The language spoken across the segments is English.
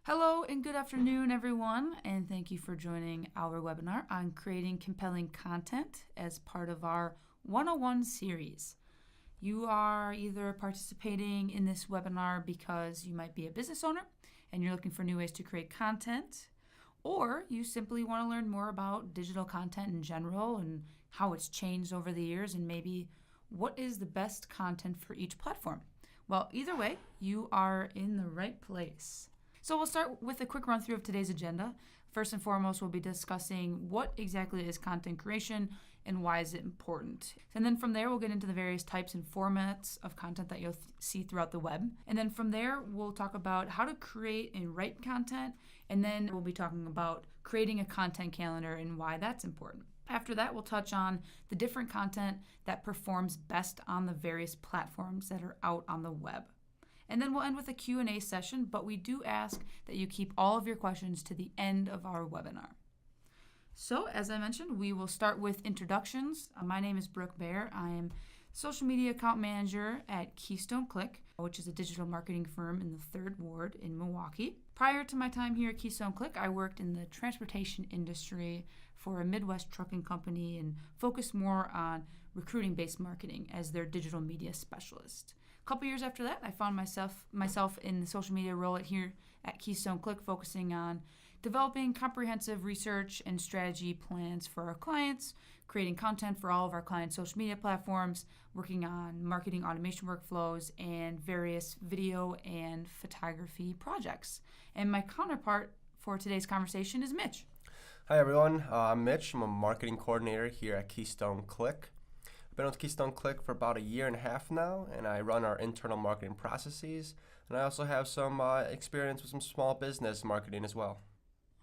Hello and good afternoon, everyone, and thank you for joining our webinar on creating compelling content as part of our 101 series. You are either participating in this webinar because you might be a business owner and you're looking for new ways to create content, or you simply want to learn more about digital content in general and how it's changed over the years and maybe what is the best content for each platform. Well, either way, you are in the right place. So we'll start with a quick run through of today's agenda. First and foremost, we'll be discussing what exactly is content creation and why is it important. And then from there, we'll get into the various types and formats of content that you'll see throughout the web. And then from there, we'll talk about how to create and write content. And then we'll be talking about creating a content calendar and why that's important. After that, we'll touch on the different content that performs best on the various platforms that are out on the web. And then we'll end with a Q&A session, but we do ask that you keep all of your questions to the end of our webinar. So, as I mentioned, we will start with introductions. My name is Brooke Baer. I am Social Media Account Manager at Keystone Click, which is a digital marketing firm in the 3rd Ward in Milwaukee. Prior to my time here at Keystone Click, I worked in the transportation industry for a Midwest trucking company and focused more on recruiting-based marketing as their digital media specialist. A couple years after that, I found myself in the social media role here at Keystone Click, focusing on developing comprehensive research and strategy plans for our clients, creating content for all of our clients' social media platforms, working on marketing automation workflows, and various video and photography projects. And my counterpart for today's conversation is Mitch. Hi everyone, I'm Mitch. I'm a marketing coordinator here at Keystone Click. I've been with Keystone Click for about a year and a half now, and I run our internal marketing processes. And I also have some experience with some small business marketing as well.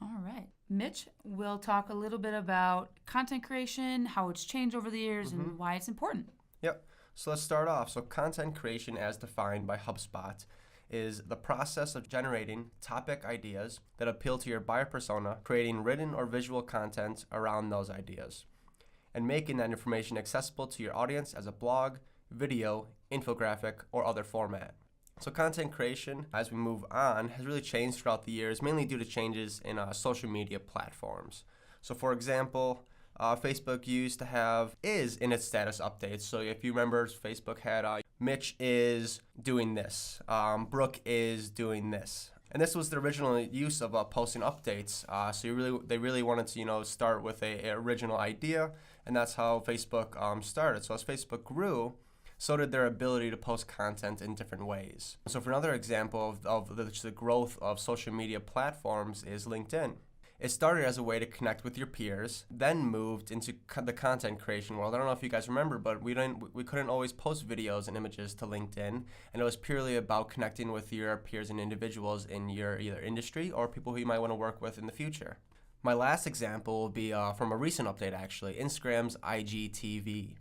All right. Mitch will talk a little bit about content creation, how it's changed over the years, and why it's important. Yep. So let's start off. So content creation, as defined by HubSpot, is the process of generating topic ideas that appeal to your buyer persona, creating written or visual content around those ideas, and making that information accessible to your audience as a blog, video, infographic, or other format. So content creation, as we move on, has really changed throughout the years, mainly due to changes in social media platforms. So for example, Facebook used to have is in its status updates. So if you remember, Facebook had Mitch is doing this, Brooke is doing this. And this was the original use of posting updates. So they really wanted to start with a original idea, and that's how Facebook started. So as Facebook grew, so did their ability to post content in different ways. So for another example of the growth of social media platforms is LinkedIn. It started as a way to connect with your peers, then moved into the content creation world. I don't know if you guys remember, but we couldn't always post videos and images to LinkedIn, and it was purely about connecting with your peers and individuals in your either industry or people who you might want to work with in the future. My last example will be from a recent update, actually, Instagram's IGTV.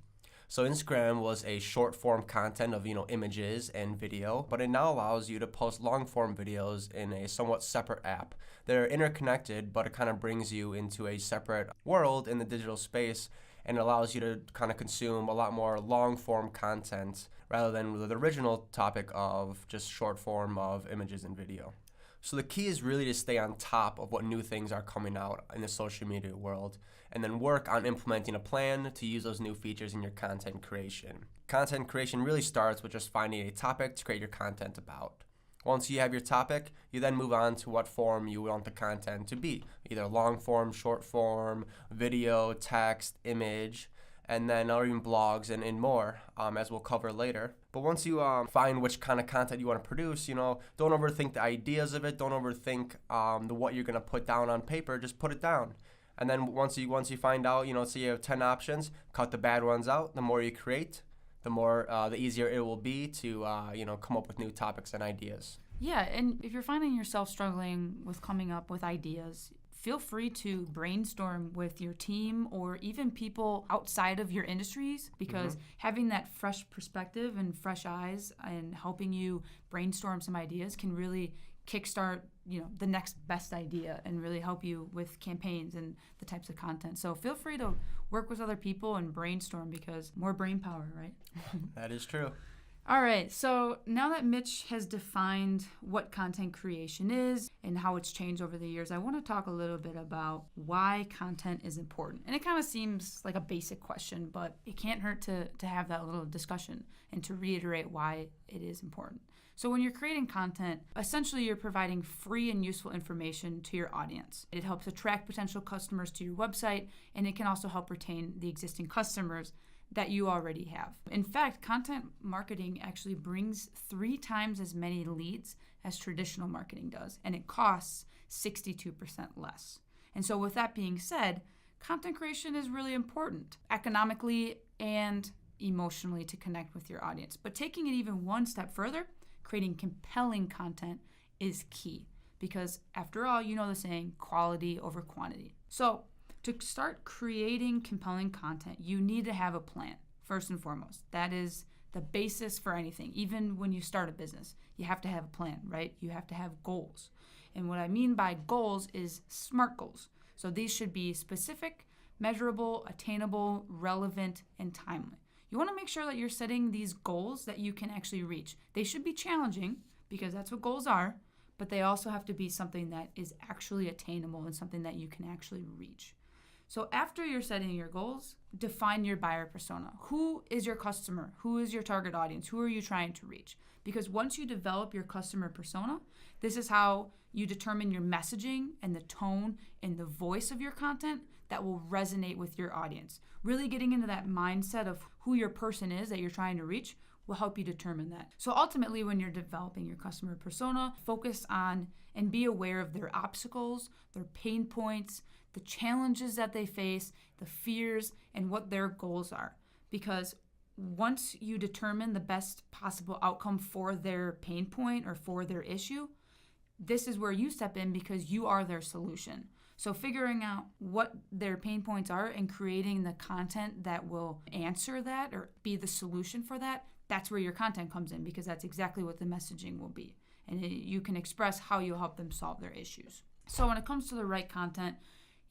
So Instagram was a short form content of images and video, but it now allows you to post long form videos in a somewhat separate app. They're interconnected, but it kind of brings you into a separate world in the digital space and allows you to kind of consume a lot more long form content rather than the original topic of just short form of images and video. So the key is really to stay on top of what new things are coming out in the social media world, and then work on implementing a plan to use those new features in your content creation. Content creation really starts with just finding a topic to create your content about. Once you have your topic, you then move on to what form you want the content to be, either long form, short form, video, text, image, and then or even blogs and more, as we'll cover later. But once you find which kind of content you want to produce, don't overthink the ideas of it. Don't overthink what you're gonna put down on paper. Just put it down, and then once you find out, so you have 10 options, cut the bad ones out. The more you create, the easier it will be to come up with new topics and ideas. Yeah, and if you're finding yourself struggling with coming up with ideas, feel free to brainstorm with your team or even people outside of your industries, because having that fresh perspective and fresh eyes and helping you brainstorm some ideas can really kickstart the next best idea and really help you with campaigns and the types of content. So feel free to work with other people and brainstorm, because more brain power, right? That is true. All right, so now that Mitch has defined what content creation is and how it's changed over the years, I want to talk a little bit about why content is important. And it kind of seems like a basic question, but it can't hurt to have that little discussion and to reiterate why it is important. So when you're creating content, essentially you're providing free and useful information to your audience. It helps attract potential customers to your website, and it can also help retain the existing customers that you already have. In fact, content marketing actually brings 3 times as many leads as traditional marketing does, and it costs 62% less. And so with that being said, content creation is really important economically and emotionally to connect with your audience. But taking it even one step further, creating compelling content is key because after all, you know the saying, quality over quantity. So to start creating compelling content, you need to have a plan, first and foremost. That is the basis for anything. Even when you start a business, you have to have a plan, right? You have to have goals. And what I mean by goals is SMART goals. So these should be specific, measurable, attainable, relevant, and timely. You want to make sure that you're setting these goals that you can actually reach. They should be challenging because that's what goals are, but they also have to be something that is actually attainable and something that you can actually reach. So after you're setting your goals, define your buyer persona. Who is your customer? Who is your target audience? Who are you trying to reach? Because once you develop your customer persona, this is how you determine your messaging and the tone and the voice of your content that will resonate with your audience. Really getting into that mindset of who your person is that you're trying to reach will help you determine that. So ultimately, when you're developing your customer persona, focus on and be aware of their obstacles, their pain points, the challenges that they face, the fears, and what their goals are. Because once you determine the best possible outcome for their pain point or for their issue, this is where you step in because you are their solution. So figuring out what their pain points are and creating the content that will answer that or be the solution for that, that's where your content comes in because that's exactly what the messaging will be. And you can express how you'll help them solve their issues. So when it comes to the right content,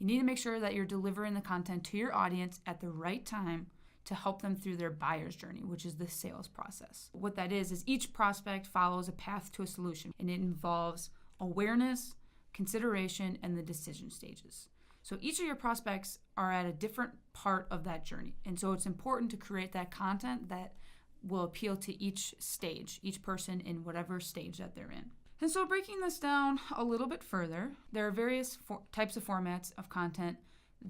you need to make sure that you're delivering the content to your audience at the right time to help them through their buyer's journey, which is the sales process. What that is each prospect follows a path to a solution, and it involves awareness, consideration, and the decision stages. So each of your prospects are at a different part of that journey. And so it's important to create that content that will appeal to each stage, each person in whatever stage that they're in. And so breaking this down a little bit further, there are various types of formats of content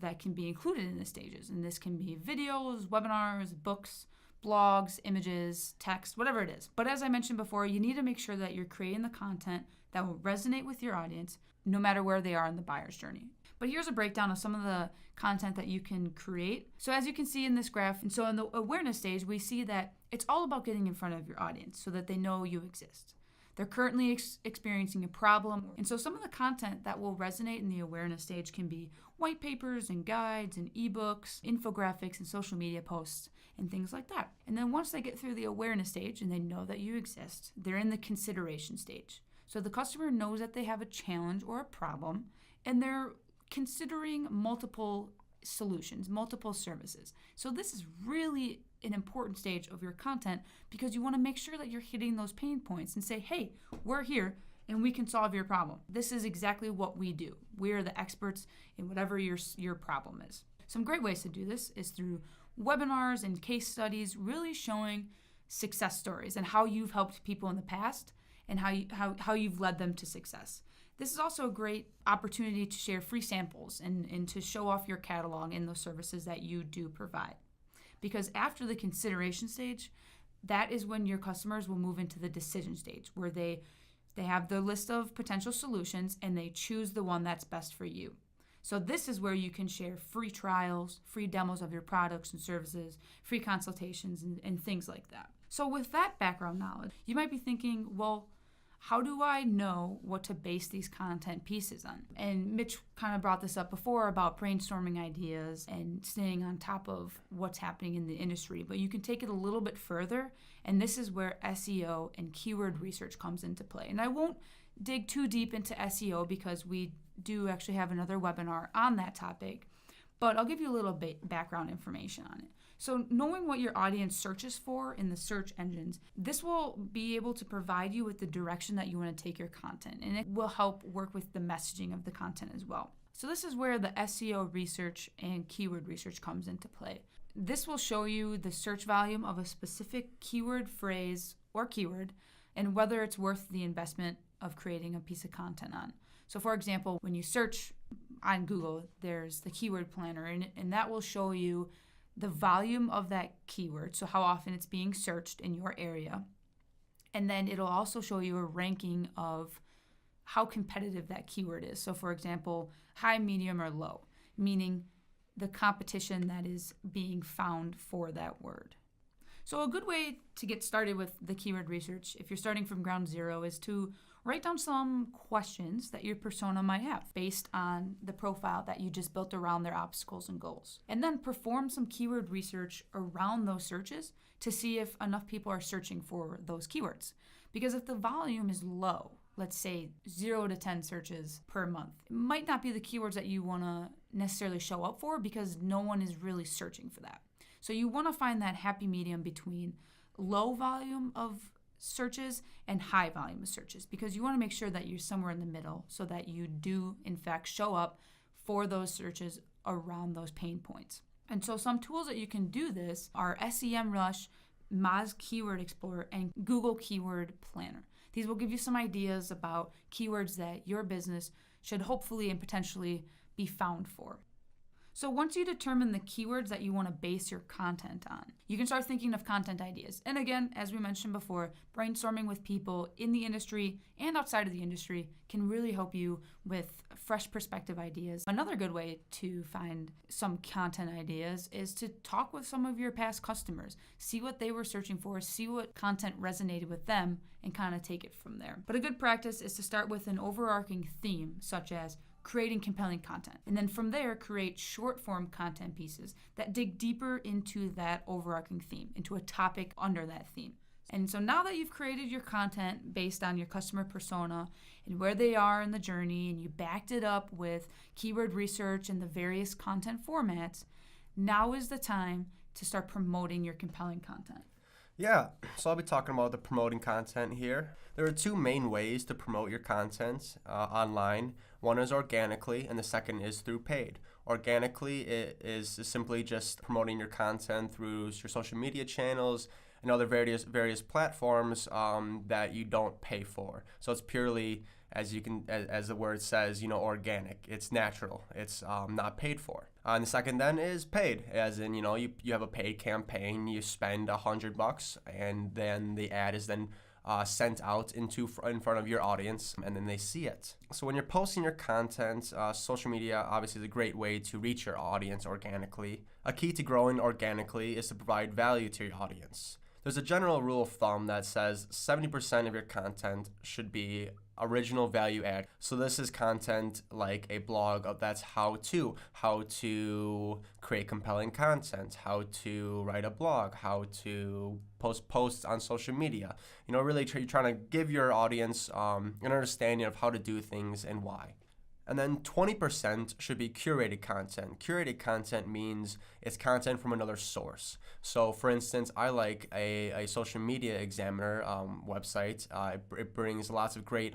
that can be included in the stages. And this can be videos, webinars, books, blogs, images, text, whatever it is. But as I mentioned before, you need to make sure that you're creating the content that will resonate with your audience no matter where they are in the buyer's journey. But here's a breakdown of some of the content that you can create. So as you can see in this graph, and so in the awareness stage, we see that it's all about getting in front of your audience so that they know you exist. They're currently experiencing a problem. And so some of the content that will resonate in the awareness stage can be white papers and guides and ebooks, infographics and social media posts and things like that. And then once they get through the awareness stage and they know that you exist, they're in the consideration stage. So the customer knows that they have a challenge or a problem and they're considering multiple solutions, multiple services. So this is really an important stage of your content because you want to make sure that you're hitting those pain points and say, hey, we're here and we can solve your problem. This is exactly what we do. We are the experts in whatever your problem is. Some great ways to do this is through webinars and case studies, really showing success stories and how you've helped people in the past and how you've led them to success. This is also a great opportunity to share free samples and to show off your catalog and those services that you do provide. Because after the consideration stage, that is when your customers will move into the decision stage where they have their list of potential solutions and they choose the one that's best for you. So this is where you can share free trials, free demos of your products and services, free consultations, and things like that. So with that background knowledge, you might be thinking, well, how do I know what to base these content pieces on? And Mitch kind of brought this up before about brainstorming ideas and staying on top of what's happening in the industry, but you can take it a little bit further, and this is where SEO and keyword research comes into play. And I won't dig too deep into SEO because we do actually have another webinar on that topic, but I'll give you a little bit background information on it. So knowing what your audience searches for in the search engines, this will be able to provide you with the direction that you want to take your content, and it will help work with the messaging of the content as well. So this is where the SEO research and keyword research comes into play. This will show you the search volume of a specific keyword, phrase, or keyword, and whether it's worth the investment of creating a piece of content on. So for example, when you search on Google, there's the keyword planner, and that will show you the volume of that keyword, so how often it's being searched in your area. And then it'll also show you a ranking of how competitive that keyword is. So for example, high, medium, or low, meaning the competition that is being found for that word. So a good way to get started with the keyword research, if you're starting from ground zero, is to write down some questions that your persona might have based on the profile that you just built around their obstacles and goals. And then perform some keyword research around those searches to see if enough people are searching for those keywords. Because if the volume is low, let's say 0 to 10 searches per month, it might not be the keywords that you want to necessarily show up for because no one is really searching for that. So you want to find that happy medium between low volume of searches and high volume of searches, because you want to make sure that you're somewhere in the middle so that you do in fact show up for those searches around those pain points. And so some tools that you can do this are SEMrush, Moz Keyword Explorer, and Google Keyword Planner. These will give you some ideas about keywords that your business should hopefully and potentially be found for. So once you determine the keywords that you want to base your content on, you can start thinking of content ideas. And again, as we mentioned before, brainstorming with people in the industry and outside of the industry can really help you with fresh perspective ideas. Another good way to find some content ideas is to talk with some of your past customers, see what they were searching for, see what content resonated with them, and kind of take it from there. But a good practice is to start with an overarching theme, such as creating compelling content. And then from there, create short form content pieces that dig deeper into that overarching theme, into a topic under that theme. And so now that you've created your content based on your customer persona and where they are in the journey, and you backed it up with keyword research and the various content formats, now is the time to start promoting your compelling content. Yeah, so I'll be talking about the promoting content here. There are two main ways to promote your content online. One is organically, and the second is through paid. Organically, it is simply just promoting your content through your social media channels and other various platforms that you don't pay for. So it's purely, as the word says, organic. It's natural. It's not paid for. And the second then is paid, as in, you have a paid campaign, you spend $100, and then the ad is then sent out in front of your audience, and then they see it. So when you're posting your content, social media obviously is a great way to reach your audience organically. A key to growing organically is to provide value to your audience. There's a general rule of thumb that says 70% of your content should be original value add. So this is content like a blog that's how to create compelling content, how to write a blog, how to post posts on social media. Really you're trying to give your audience an understanding of how to do things and why. And then 20% should be curated content. Curated content means it's content from another source. So for instance, I like a social media examiner website. It brings lots of great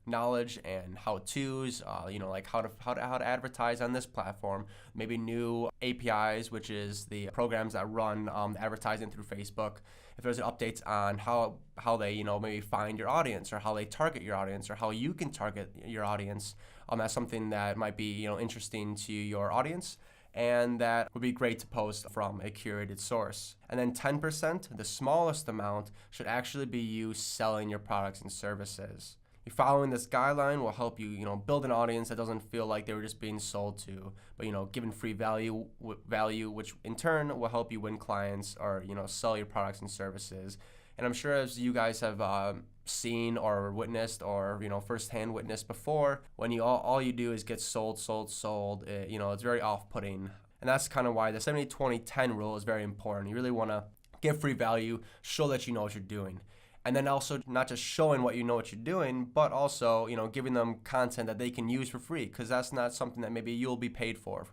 knowledge and how-tos, like how to advertise on this platform, maybe new APIs, which is the programs that run advertising through Facebook. If there's updates on how they maybe find your audience, or how they target your audience, or how you can target your audience, that's something that might be interesting to your audience, and that would be great to post from a curated source. And then 10%, the smallest amount, should actually be you selling your products and services. Following this guideline will help you, build an audience that doesn't feel like they were just being sold to, but given free value, which in turn will help you win clients or sell your products and services. And I'm sure, as you guys have seen or witnessed or firsthand witnessed before, when all you do is get sold, it's very off-putting. And that's kind of why the 70-20-10 rule is very important. You really want to give free value, show that you know what you're doing. And then also not just showing what you know what you're doing, but also, giving them content that they can use for free, because that's not something that maybe you'll be paid for.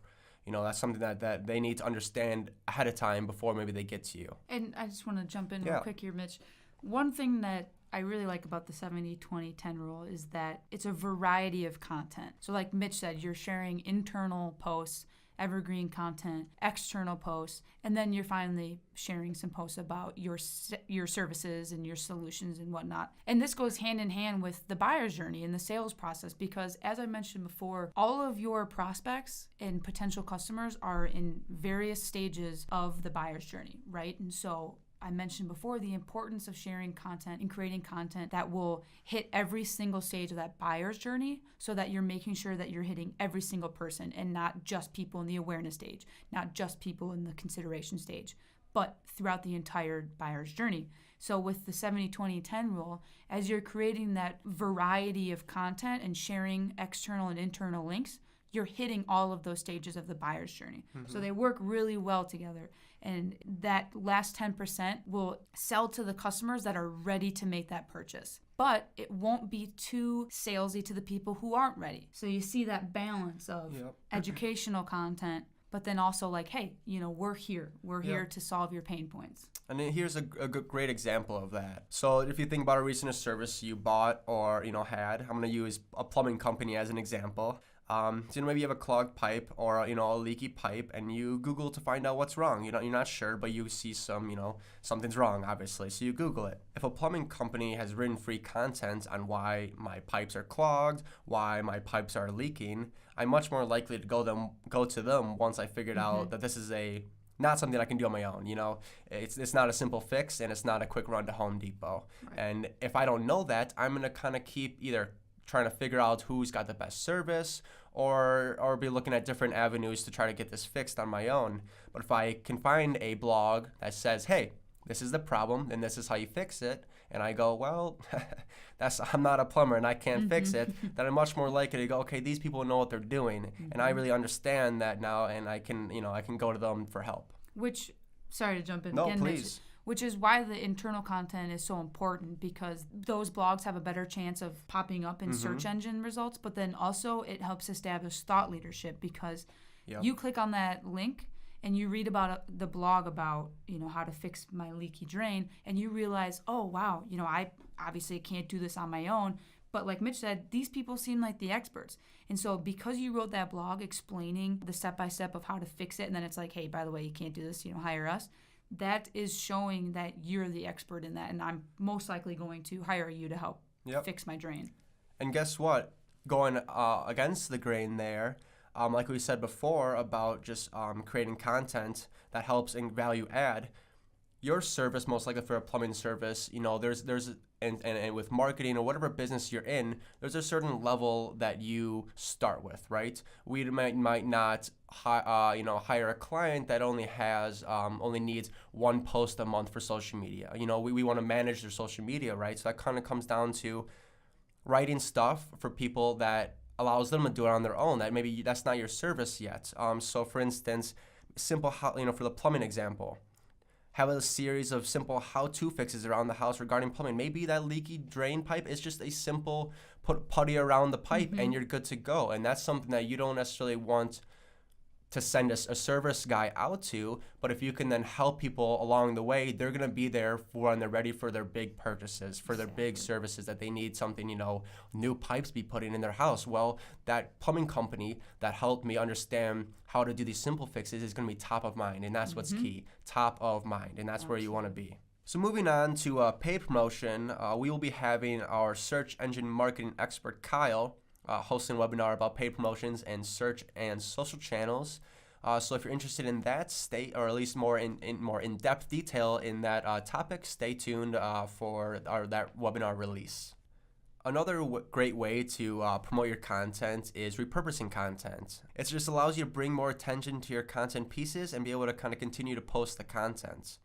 That's something that they need to understand ahead of time before maybe they get to you. And I just want to jump in real quick here, Mitch. One thing that I really like about the 70-20-10 rule is that it's a variety of content. So like Mitch said, you're sharing internal posts, evergreen content, external posts, and then you're finally sharing some posts about your services and your solutions and whatnot. And this goes hand in hand with the buyer's journey and the sales process because, as I mentioned before, all of your prospects and potential customers are in various stages of the buyer's journey, right? And so I mentioned before the importance of sharing content and creating content that will hit every single stage of that buyer's journey so that you're making sure that you're hitting every single person and not just people in the awareness stage, not just people in the consideration stage, but throughout the entire buyer's journey. So with the 70-20-10 rule, as you're creating that variety of content and sharing external and internal links, you're hitting all of those stages of the buyer's journey. So they work really well together. And that last 10% will sell to the customers that are ready to make that purchase. But it won't be too salesy to the people who aren't ready. So you see that balance of educational content, but then also like, hey, we're here. We're here to solve your pain points. And here's a great example of that. So if you think about a recent service you bought or, had, I'm going to use a plumbing company as an example. So maybe you have a clogged pipe or a leaky pipe, and you Google to find out what's wrong. You're not sure, but you see something's wrong, obviously. So you Google it. If a plumbing company has written free content on why my pipes are clogged, why my pipes are leaking, I'm much more likely to go to them once I figured out that this is not something I can do on my own. It's not a simple fix, and it's not a quick run to Home Depot. Right. And if I don't know that, I'm gonna kind of keep either trying to figure out who's got the best service or be looking at different avenues to try to get this fixed on my own. But if I can find a blog that says, hey, this is the problem and this is how you fix it, and I go, well, I'm not a plumber and I can't fix it, then I'm much more likely to go, okay, these people know what they're doing, and I really understand that now, and I can go to them for help. Sorry to jump in again. No, please. Which is why the internal content is so important, because those blogs have a better chance of popping up in search engine results, but then also it helps establish thought leadership because you click on that link and you read about the blog about, how to fix my leaky drain, and you realize, oh, wow, I obviously can't do this on my own. But like Mitch said, these people seem like the experts. And so because you wrote that blog explaining the step-by-step of how to fix it, and then it's like, hey, by the way, you can't do this, hire us, that is showing that you're the expert in that, and I'm most likely going to hire you to help fix my drain. And guess what? Going against the grain there, like we said before about just creating content that helps in value add, your service, most likely for a plumbing service, there's and with marketing or whatever business you're in, there's a certain level that you start with, right? We might not hire a client that only needs one post a month for social media. We want to manage their social media, right? So that kind of comes down to writing stuff for people that allows them to do it on their own. That maybe that's not your service yet. So for instance, simple for the plumbing example, have a series of simple how-to fixes around the house regarding plumbing. Maybe that leaky drain pipe is just a simple putty around the pipe and you're good to go. And that's something that you don't necessarily want to send a service guy out to, but if you can then help people along the way, they're going to be there for when they're ready for their big purchases, for their big services that they need something, new pipes be put in their house. Well, that plumbing company that helped me understand how to do these simple fixes is going to be top of mind, and that's what's key, top of mind, and that's where you want to be. So moving on to paid promotion, we will be having our search engine marketing expert, Kyle, hosting a webinar about paid promotions and search and social channels. So if you're interested in that, or at least more in-depth detail in that topic, stay tuned for that webinar release. Another great way to promote your content is repurposing content. It just allows you to bring more attention to your content pieces and be able to kind of continue to post the content.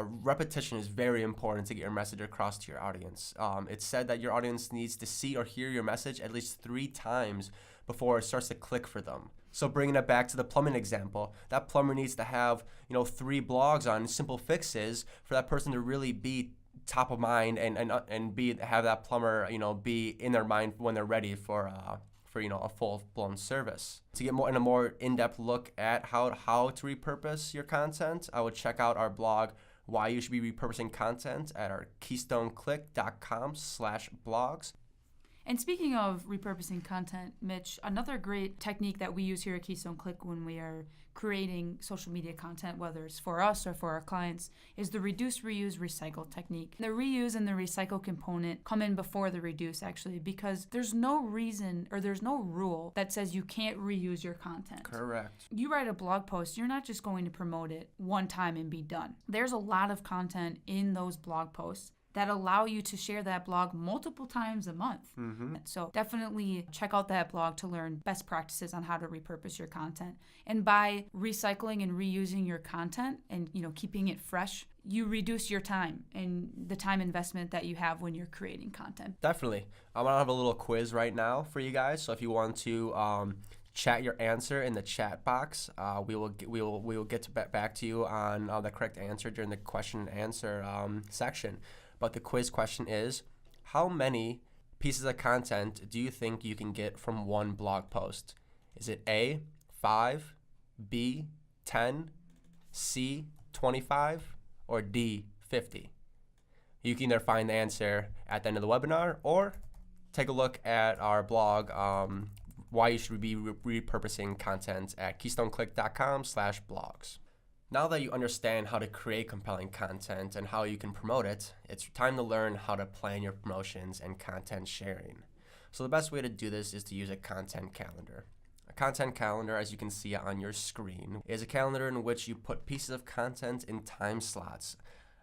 Repetition is very important to get your message across to your audience. It's said that your audience needs to see or hear your message at least 3 times before it starts to click for them. So bringing it back to the plumbing example, that plumber needs to have 3 blogs on simple fixes for that person to really be top of mind and have that plumber be in their mind when they're ready for for a full-blown service. To get a more in-depth look at how to repurpose your content, I would check out our blog, Why You Should Be Repurposing Content, at our keystoneclick.com/blogs. And speaking of repurposing content, Mitch, another great technique that we use here at Keystone Click when we are creating social media content, whether it's for us or for our clients, is the reduce, reuse, recycle technique. The reuse and the recycle component come in before the reduce, actually, because there's no reason or there's no rule that says you can't reuse your content. Correct. You write a blog post, you're not just going to promote it one time and be done. There's a lot of content in those blog posts that allow you to share that blog multiple times a month. So definitely check out that blog to learn best practices on how to repurpose your content. And by recycling and reusing your content and keeping it fresh, you reduce your time and the time investment that you have when you're creating content. Definitely. I'm gonna have a little quiz right now for you guys. So if you want to chat your answer in the chat box, we will get back to you on the correct answer during the question and answer section. But the quiz question is, how many pieces of content do you think you can get from one blog post? Is it A, 5, B, 10, C, 25, or D, 50? You can either find the answer at the end of the webinar or take a look at our blog, Why You Should Be Repurposing Content, at keystoneclick.com/blogs. Now that you understand how to create compelling content and how you can promote it, it's time to learn how to plan your promotions and content sharing. So the best way to do this is to use a content calendar. A content calendar, as you can see on your screen, is a calendar in which you put pieces of content in time slots.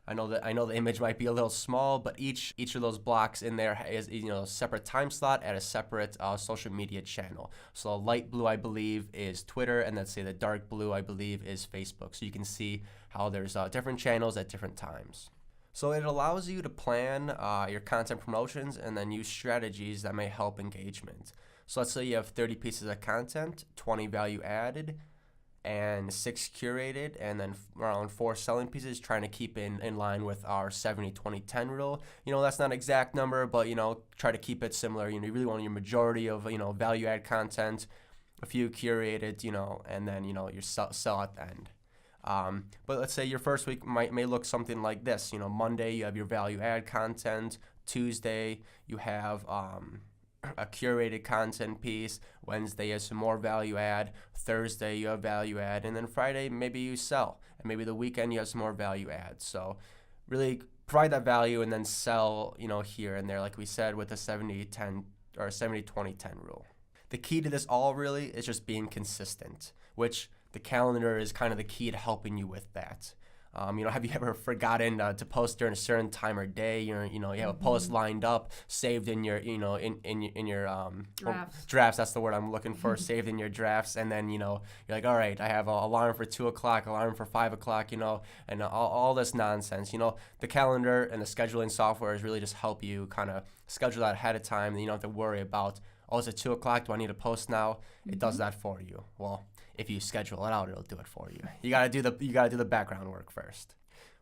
I know the image might be a little small, but each of those blocks in there is a separate time slot at a separate social media channel. So light blue, I believe, is Twitter, and let's say the dark blue, I believe, is Facebook. So you can see how there's different channels at different times. So it allows you to plan your content promotions and then use strategies that may help engagement. So let's say you have 30 pieces of content, 20 value added, and 6 curated, and then around 4 selling pieces, trying to keep in line with our 70-20-10 rule. That's not an exact number, but try to keep it similar. You really want your majority of value add content, a few curated, and then your sell at the end. But let's say your first week may look something like this. Monday you have your value add content. Tuesday you have a curated content piece. Wednesday is some more value add. Thursday you have value add, and then Friday maybe you sell, and maybe the weekend you have some more value add. So really provide that value and then sell here and there, like we said, with the 70-10 or 70-20-10 rule. The key to this all really is just being consistent, which the calendar is kind of the key to helping you with that. Have you ever forgotten to post during a certain time or day? You have a post lined up, saved in your, in your drafts. That's the word I'm looking for. Saved in your drafts, and then you're like, all right, I have an alarm for 2:00, alarm for 5:00, and all this nonsense. The calendar and the scheduling software is really just help you kind of schedule that ahead of time. And you don't have to worry about, oh, is it 2:00? Do I need to post now? It does that for you. Well, if you schedule it out, it'll do it for you. You gotta do the background work first.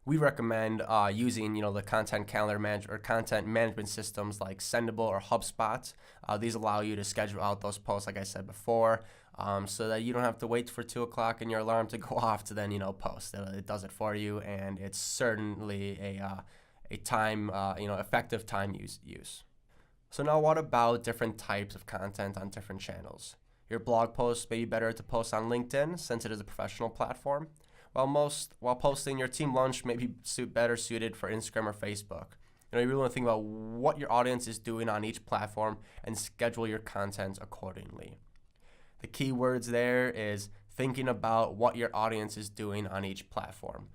We recommend using the content calendar or content management systems like Sendable or HubSpot. These allow you to schedule out those posts, like I said before, so that you don't have to wait for 2:00 and your alarm to go off to then post. It does it for you, and it's certainly a time effective time use. So now what about different types of content on different channels? Your blog posts may be better to post on LinkedIn since it is a professional platform, while posting your team lunch may be better suited for Instagram or Facebook. You really want to think about what your audience is doing on each platform and schedule your content accordingly. The key words there is thinking about what your audience is doing on each platform.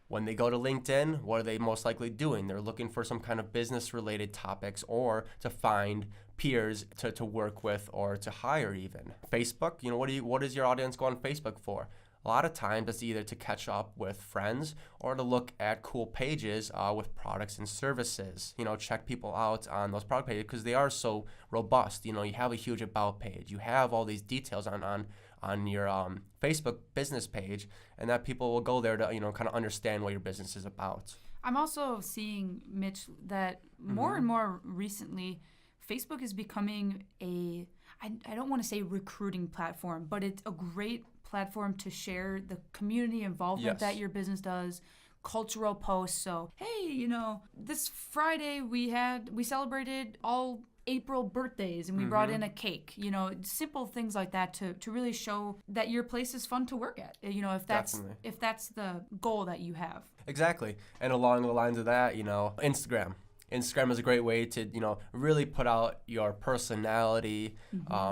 When they go to LinkedIn, what are they most likely doing? They're looking for some kind of business-related topics or to find peers to work with or to hire even. Facebook, what does your audience go on Facebook for? A lot of times it's either to catch up with friends or to look at cool pages with products and services. Check people out on those product pages because they are so robust. You have a huge about page. You have all these details on your Facebook business page, and that people will go there to kind of understand what your business is about. I'm also seeing, Mitch, that more and more recently, Facebook is becoming I don't want to say recruiting platform, but it's a great platform to share the community involvement that your business does, cultural posts. So, hey, this Friday we celebrated all April birthdays and we brought in a cake, simple things like that to really show that your place is fun to work at, if that's the goal that you have. Exactly. And along the lines of that, Instagram. Instagram is a great way to, really put out your personality,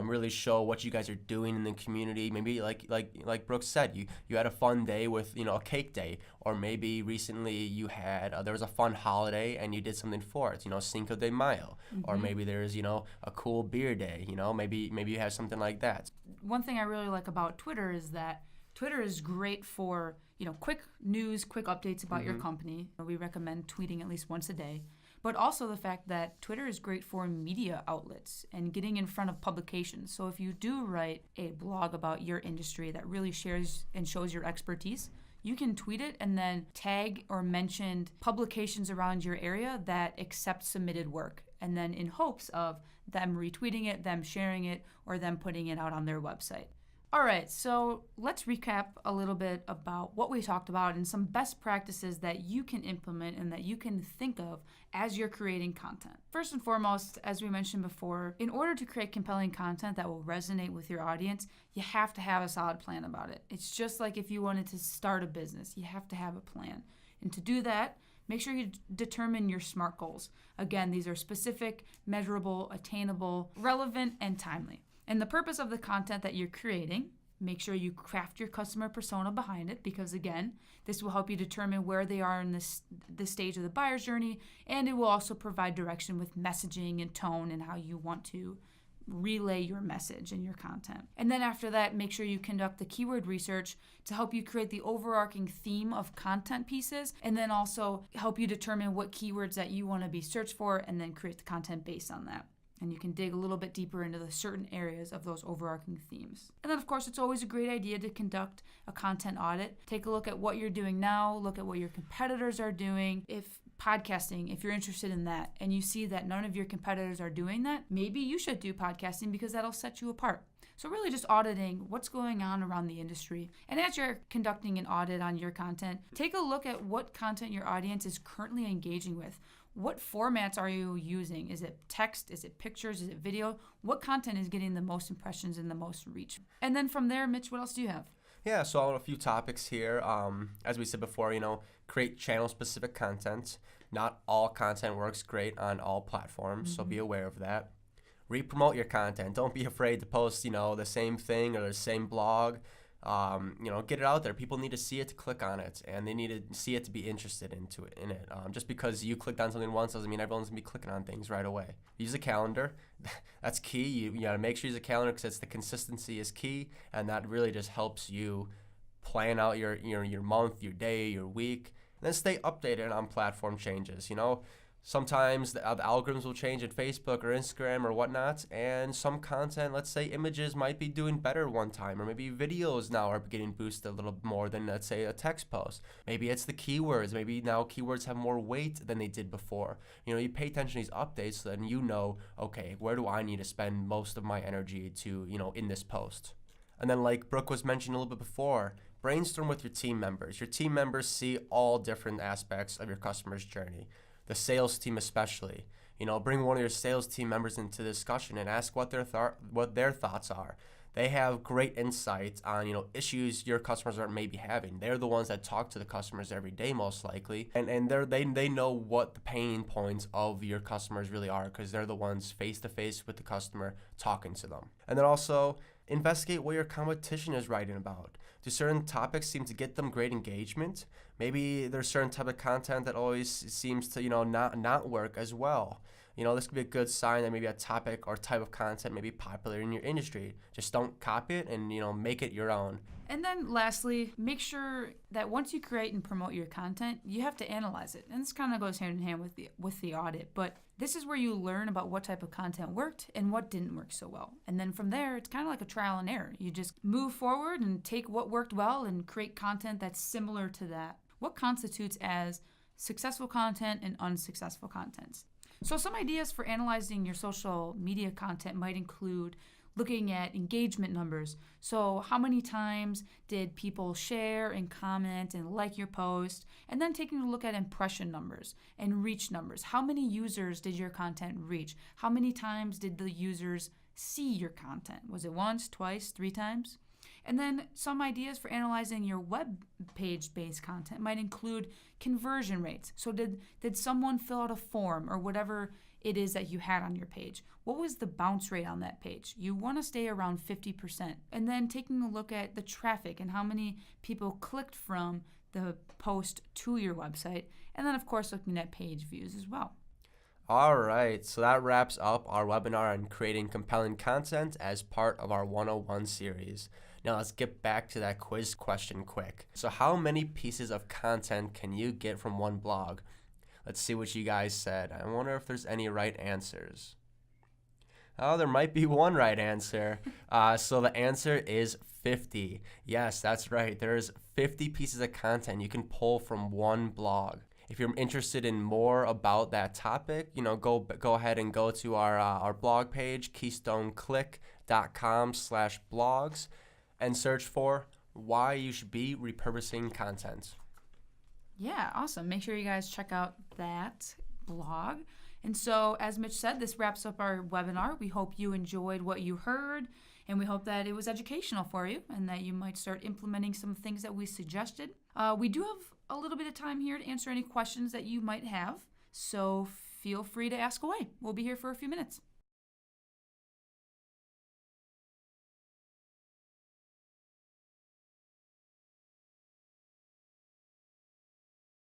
really show what you guys are doing in the community. Maybe like Brooke said, you had a fun day with, a cake day, or maybe recently you had, there was a fun holiday and you did something for it, Cinco de Mayo, or maybe there's, a cool beer day, maybe you have something like that. One thing I really like about Twitter is that Twitter is great for, quick news, quick updates about your company. We recommend tweeting at least once a day. But also the fact that Twitter is great for media outlets and getting in front of publications. So if you do write a blog about your industry that really shares and shows your expertise, you can tweet it and then tag or mention publications around your area that accept submitted work. And then in hopes of them retweeting it, them sharing it, or them putting it out on their website. All right, so let's recap a little bit about what we talked about and some best practices that you can implement and that you can think of as you're creating content. First and foremost, as we mentioned before, in order to create compelling content that will resonate with your audience, you have to have a solid plan about it. It's just like if you wanted to start a business, you have to have a plan. And to do that, make sure you determine your SMART goals. Again, these are specific, measurable, attainable, relevant, and timely. And the purpose of the content that you're creating, make sure you craft your customer persona behind it, because again, this will help you determine where they are in this stage of the buyer's journey, and it will also provide direction with messaging and tone and how you want to relay your message and your content. And then after that, make sure you conduct the keyword research to help you create the overarching theme of content pieces, and then also help you determine what keywords that you want to be searched for, and then create the content based on that. And you can dig a little bit deeper into the certain areas of those overarching themes. And then, of course, it's always a great idea to conduct a content audit. Take a look at what you're doing now, look at what your competitors are doing. If podcasting, if you're interested in that, and you see that none of your competitors are doing that, maybe you should do podcasting because that'll set you apart. So really just auditing what's going on around the industry. And as you're conducting an audit on your content, take a look at what content your audience is currently engaging with. What formats are you using? Is it text? Is it pictures? Is it video? What content is getting the most impressions and the most reach? And then from there, Mitch, what else do you have? Yeah, so I have a few topics here. As we said before, create channel-specific content. Not all content works great on all platforms, so be aware of that. Re-promote your content. Don't be afraid to post, the same thing or the same blog. Get it out there. People need to see it to click on it, and they need to see it to be interested in it. Just because you clicked on something once doesn't mean everyone's gonna be clicking on things right away. Use a calendar. That's key. You gotta make sure you use a calendar because the consistency is key, and that really just helps you plan out your month, your day, your week, and then stay updated on platform changes. Sometimes the algorithms will change at Facebook or Instagram or whatnot, and some content, let's say images, might be doing better one time, or maybe videos now are getting boosted a little more than, let's say, a text post. Maybe it's the keywords. Maybe now keywords have more weight than they did before. You pay attention to these updates, so then okay, where do I need to spend most of my energy to, in this post? And then like Brooke was mentioning a little bit before, brainstorm with your team members. Your team members see all different aspects of your customer's journey. The sales team especially. Bring one of your sales team members into the discussion and ask what their thoughts are. They have great insights on, issues your customers are maybe having. They're the ones that talk to the customers every day most likely. And they know what the pain points of your customers really are, because they're the ones face to face with the customer talking to them. And then also investigate what your competition is writing about. Do certain topics seem to get them great engagement? Maybe there's certain type of content that always seems to, not work as well. This could be a good sign that maybe a topic or type of content may be popular in your industry. Just don't copy it and, make it your own. And then lastly, make sure that once you create and promote your content, you have to analyze it. And this kind of goes hand in hand with the audit. But this is where you learn about what type of content worked and what didn't work so well. And then from there, it's kind of like a trial and error. You just move forward and take what worked well and create content that's similar to that. What constitutes as successful content and unsuccessful content? So some ideas for analyzing your social media content might include looking at engagement numbers. So how many times did people share and comment and like your post? And then taking a look at impression numbers and reach numbers. How many users did your content reach? How many times did the users see your content? Was it once, twice, 3 times? And then some ideas for analyzing your web page-based content might include conversion rates. So did someone fill out a form or whatever it is that you had on your page? What was the bounce rate on that page? You want to stay around 50%. And then taking a look at the traffic and how many people clicked from the post to your website. And then, of course, looking at page views as well. All right, so that wraps up our webinar on creating compelling content as part of our 101 series. Now let's get back to that quiz question quick. So how many pieces of content can you get from one blog? Let's see what you guys said. I wonder if there's any right answers. Oh, there might be one right answer. So the answer is 50. Yes, that's right. There's 50 pieces of content you can pull from one blog. If you're interested in more about that topic, go ahead and go to our blog page, keystoneclick.com/blogs, and search for why you should be repurposing content. Yeah, awesome. Make sure you guys check out that blog. And so, as Mitch said, this wraps up our webinar. We hope you enjoyed what you heard, and we hope that it was educational for you and that you might start implementing some things that we suggested. We do have a little bit of time here to answer any questions that you might have, so feel free to ask away. We'll be here for a few minutes.